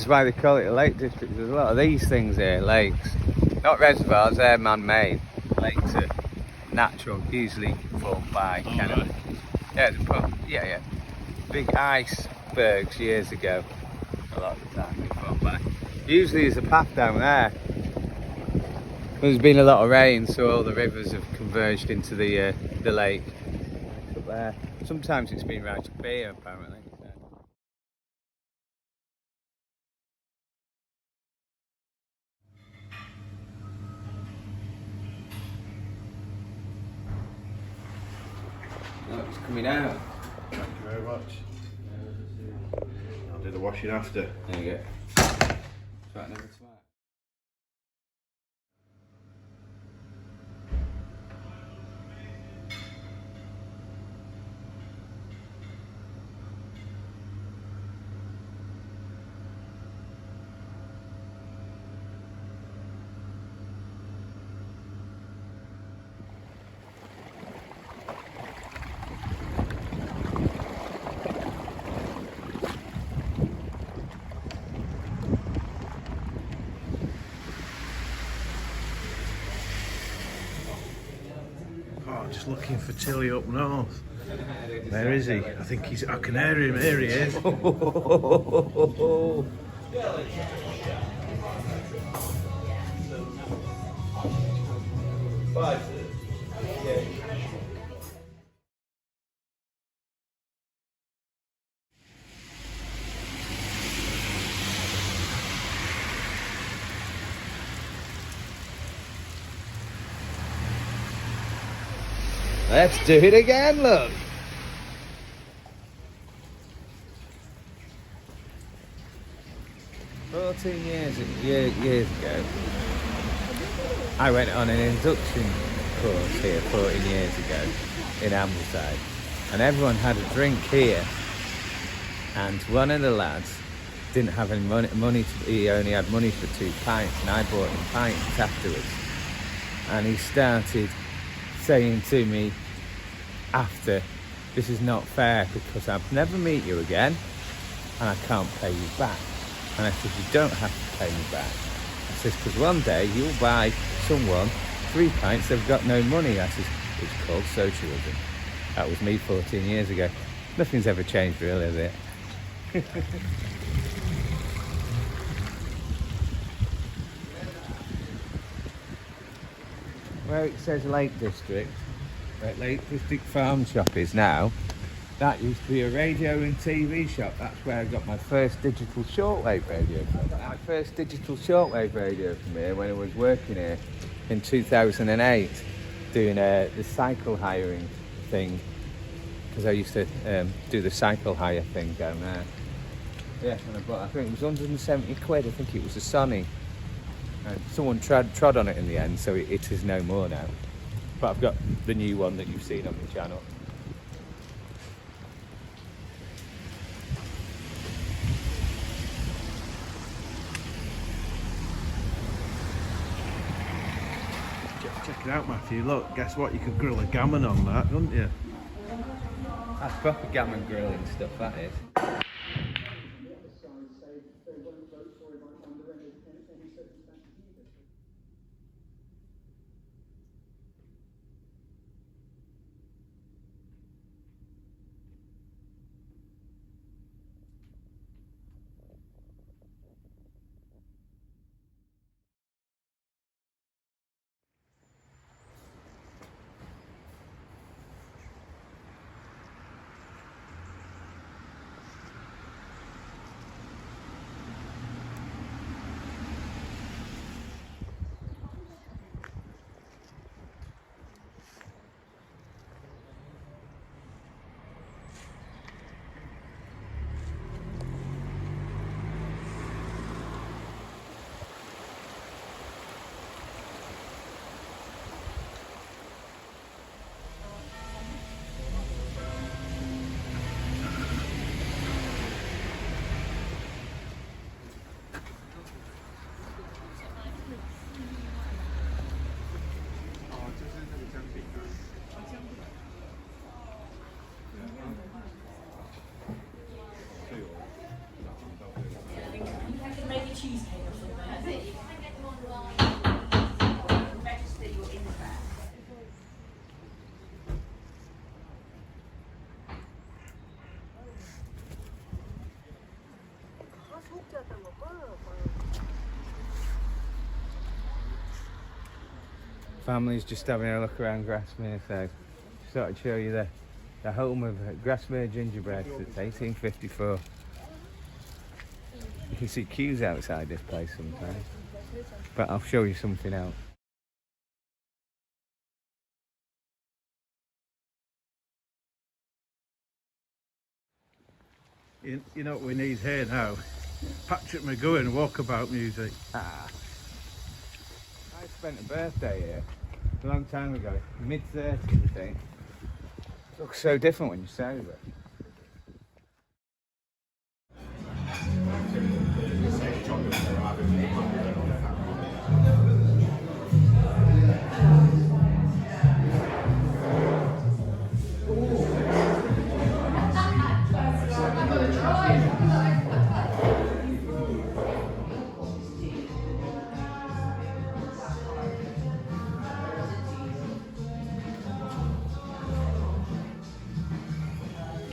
is why they call it a Lake District. There's a lot of these things here, lakes. Not reservoirs, they're man-made. Lakes are natural, usually formed by kind of... Yeah. Big icebergs years ago. A lot of the time they formed by. Usually there's a path down there. There's been a lot of rain, so all the rivers have converged into the lake. Up there. Sometimes it's been right up here, apparently. No, it's coming out. Thank you very much. I'll do the washing after. There you go. Try another tomorrow. Oh, just looking for Tilly up north. Where is he? I think he's... I can hear him. Here he is. Let's do it again, look. Years ago, I went on an induction course here 14 years ago in Ambleside, and everyone had a drink here, and one of the lads didn't have any money he only had money for 2 pints, and I bought him pints afterwards, and he started saying to me after, "This is not fair because I'll never meet you again and I can't pay you back." And I said, "You don't have to pay me back." I says, "Because one day you'll buy someone 3 pints, they've got no money." I says, "It's called socialism." That was me 14 years ago. Nothing's ever changed really, has it? Where it says Lake District, where Lake District Farm Shop is now, that used to be a radio and TV shop. That's where I got my first digital shortwave radio from. My first digital shortwave radio from here when I was working here in 2008, doing the cycle hiring thing, because I used to do the cycle hire thing down there. Yeah, and I bought, I think it was 170 quid, I think it was a Sony. And someone trod on it in the end, so it is no more now. But I've got the new one that you've seen on the channel. Check it out, Matthew. Look, guess what? You could grill a gammon on that, couldn't you? That's proper gammon grilling stuff, that is. Family's just having a look around Grasmere, so just thought I'd show you the home of Grasmere gingerbread since 1854. You can see queues outside this place sometimes, but I'll show you something else. You know what we need here now? Patrick McGowan walkabout music. I spent a birthday here a long time ago, mid-30s I think. It looks so different when you're sober.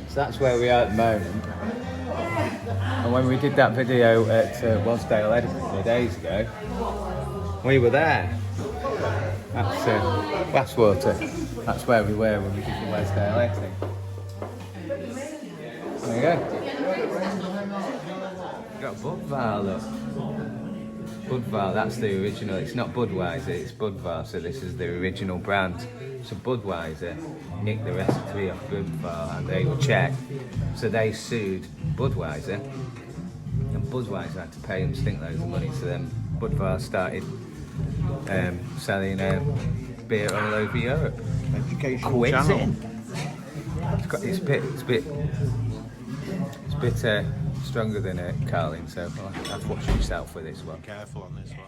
So that's where we are at the moment. And when we did that video at Wasdale, Edinburgh days ago, we were there. That's Glasswater. That's where we were when we did the Wasdale, I think. There you go. We've got Budvar, look. Budvar, that's the original. It's not Budweiser, it's Budvar, so this is the original brand. So Budweiser nicked the recipe off Budvar and they were checked. So they sued Budweiser and Budweiser had to pay them stinkloads of money. So then Budvar started selling beer all over Europe. Educational channel. It's a bit stronger than Carling, so I'll have to watch yourself with this one. Be careful on this one.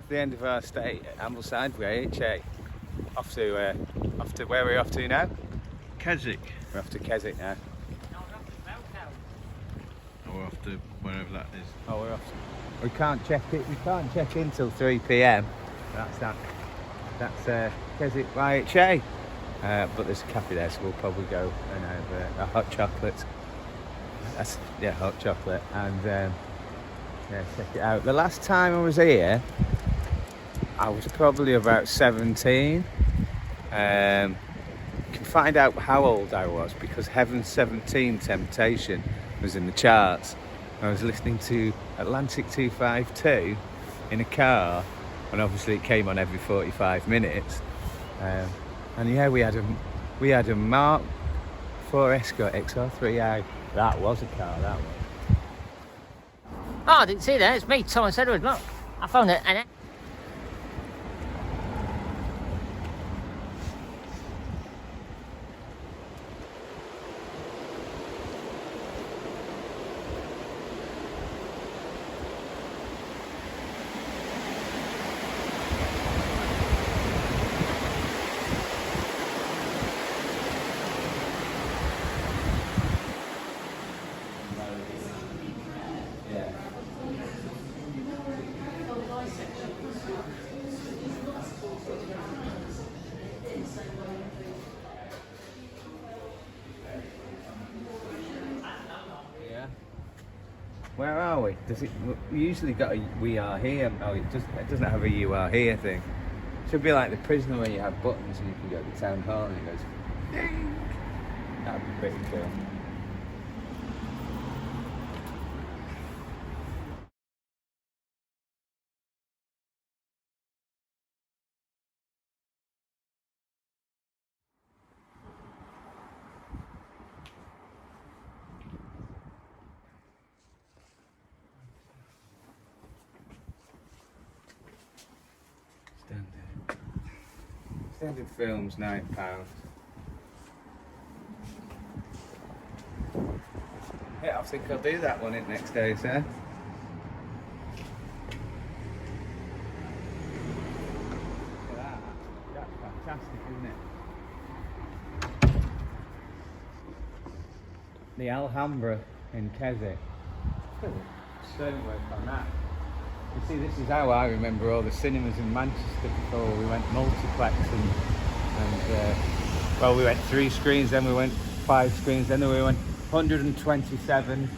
The end of our stay at Ambleside YHA. Off to where we're off to now? Keswick. We're off to Keswick now. Or we're off to wherever that is. Oh, we're off. We can't check it. We can't check in till 3 p.m. That's Keswick YHA. But there's a cafe there, so we'll probably go and have a hot chocolate. Hot chocolate, and check it out. The last time I was here, I was probably about 17. You can find out how old I was because Heaven's 17 Temptation was in the charts. I was listening to Atlantic 252 in a car, and obviously it came on every 45 minutes. And yeah, we had a Mark 4 Escort XR3i. That was a car, that was. Oh, I didn't see that. It's me, Thomas Edward. Look, I found it. And Where are we? Does it? We usually got a "We are here." Oh, it doesn't have a "You are here" thing. Should be like the prisoner where you have buttons and you can go to the town hall and it goes ding. That'd be pretty cool. Extended films, £9. Yeah, I think I'll do that one next day, sir. Look at that. That's fantastic, isn't it? The Alhambra in Keswick. Stone work on that. You see, this is how I remember all the cinemas in Manchester before we went multiplex and well, we went 3 screens, then we went 5 screens, then we went 127,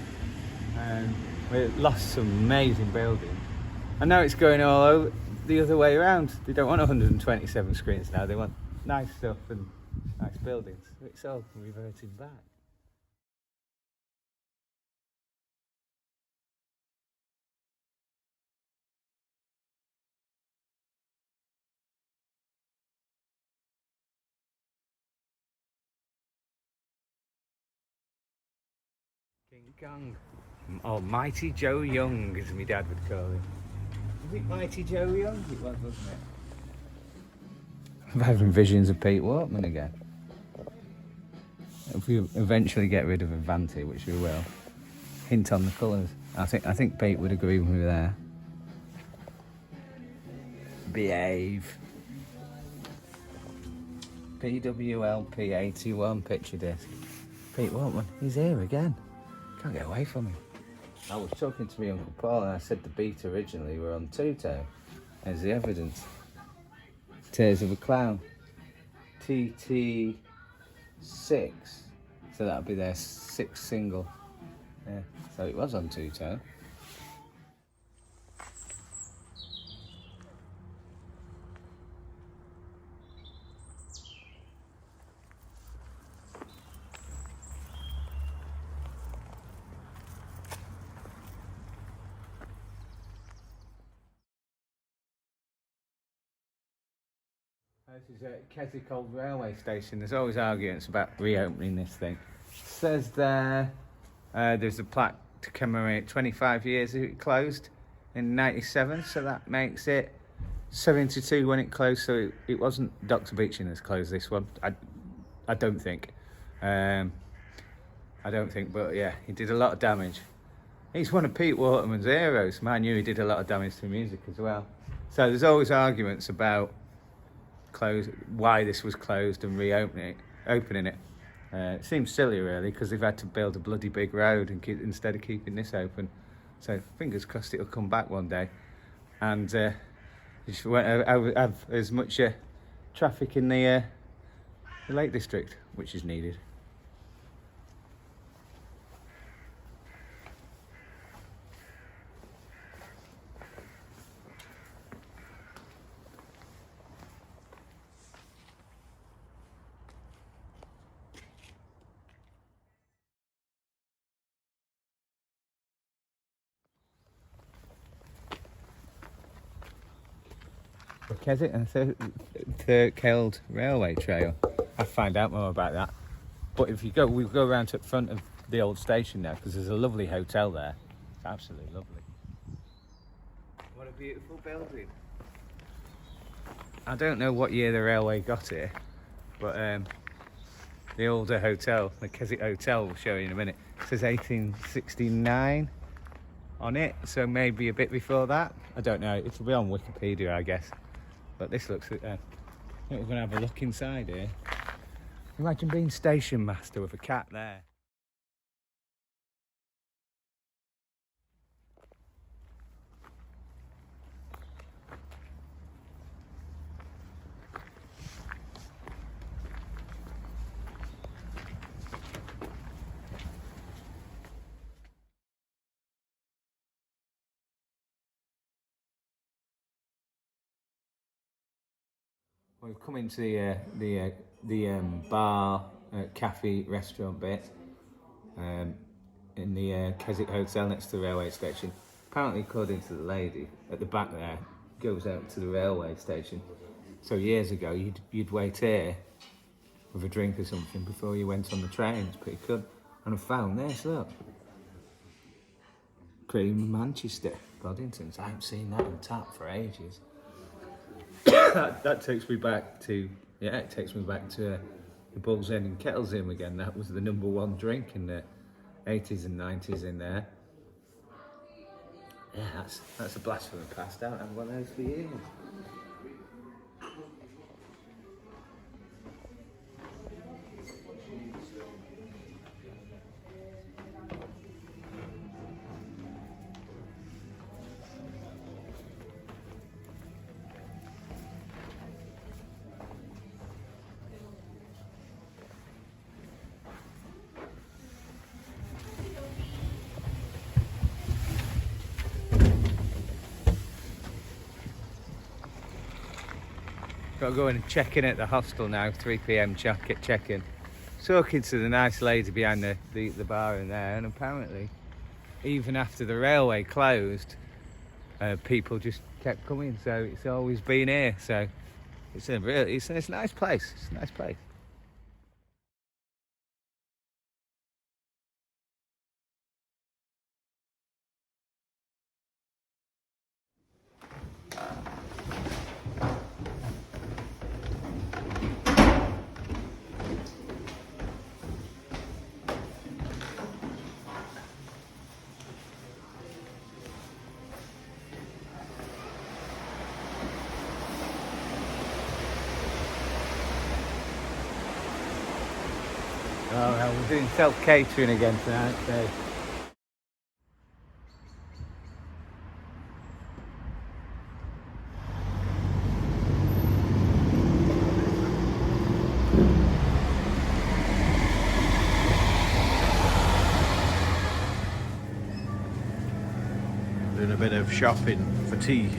and we lost some amazing buildings. And now it's going all over the other way around. They don't want 127 screens now, they want nice stuff and nice buildings. It's all reverting back. King Kong. Oh, Mighty Joe Young, as my dad would call him. Was it Mighty Joe Young? It was, wasn't it? I'm having visions of Pete Wortman again. If we eventually get rid of Avanti, which we will, hint on the colours. I think Pete would agree with me there. Behave. PWLP 81 picture disc. Pete Wortman, he's here again. Can't get away from him. I was talking to my Uncle Paul and I said the beat originally were on 2-tone. There's the evidence. Tears of a Clown. TT6. So that'll be their 6th single. Yeah, so it was on 2-tone. This is Keswick Old Railway Station. There's always arguments about reopening this thing. It says there's a plaque to commemorate 25 years it closed in 97, so that makes it 72 when it closed. So it wasn't Dr. Beeching that's closed this one. I don't think. I don't think, but yeah, he did a lot of damage. He's one of Pete Waterman's heroes. Man, I knew he did a lot of damage to music as well. So there's always arguments about why this was closed and opening it. It seems silly really, because they've had to build a bloody big road instead of keeping this open. So fingers crossed it'll come back one day, and just won't have as much traffic in the Lake District, which is needed. Keswick and Third Railway Trail. I'll find out more about that. But if you go, we'll go around to the front of the old station now, because there's a lovely hotel there. It's absolutely lovely. What a beautiful building. I don't know what year the railway got here, but the older hotel, the Keswick Hotel, we'll show you in a minute. It says 1869 on it, so maybe a bit before that. I don't know, it'll be on Wikipedia, I guess. But this looks, I think we're going to have a look inside here. Imagine being station master with a cat there. We've come into the bar, cafe, restaurant bit in the Keswick Hotel next to the railway station. Apparently, according to the lady at the back there, goes out to the railway station. So years ago, you'd wait here with a drink or something before you went on the train. It's pretty good. And I found this, look. Cream Manchester, Boddington's. I haven't seen that on tap for ages. that takes me back to Yeah, it takes me back to the Bull's End and Kettle's Inn again. That was the #1 drink in the 80s and 90s in there. Yeah, that's a blast from the past. I haven't had one of those for years. Got to go and check in at the hostel now, 3 p.m. check-in. Talking to the nice lady behind the bar in there, and apparently, even after the railway closed, people just kept coming, so it's always been here. So it's a nice place. It's a nice place. Oh, well, we're doing self-catering again tonight, so. Doing a bit of shopping for tea.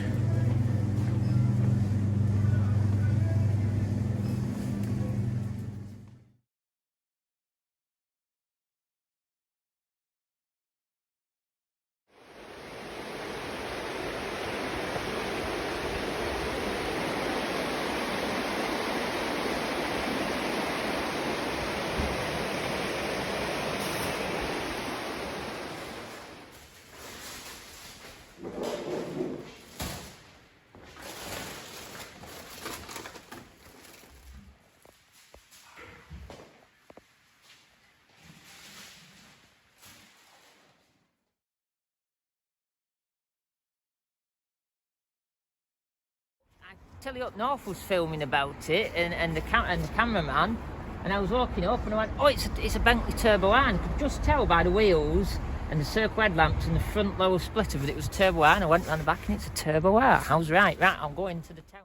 Telly up north was filming about it, and the cameraman, and I was walking up and I went, oh, it's a Bentley Turbo R, and I could just tell by the wheels and the circle headlamps and the front lower splitter that it was Turbo R, and I went round the back and it's a Turbo R. I was right, I'm going to the town.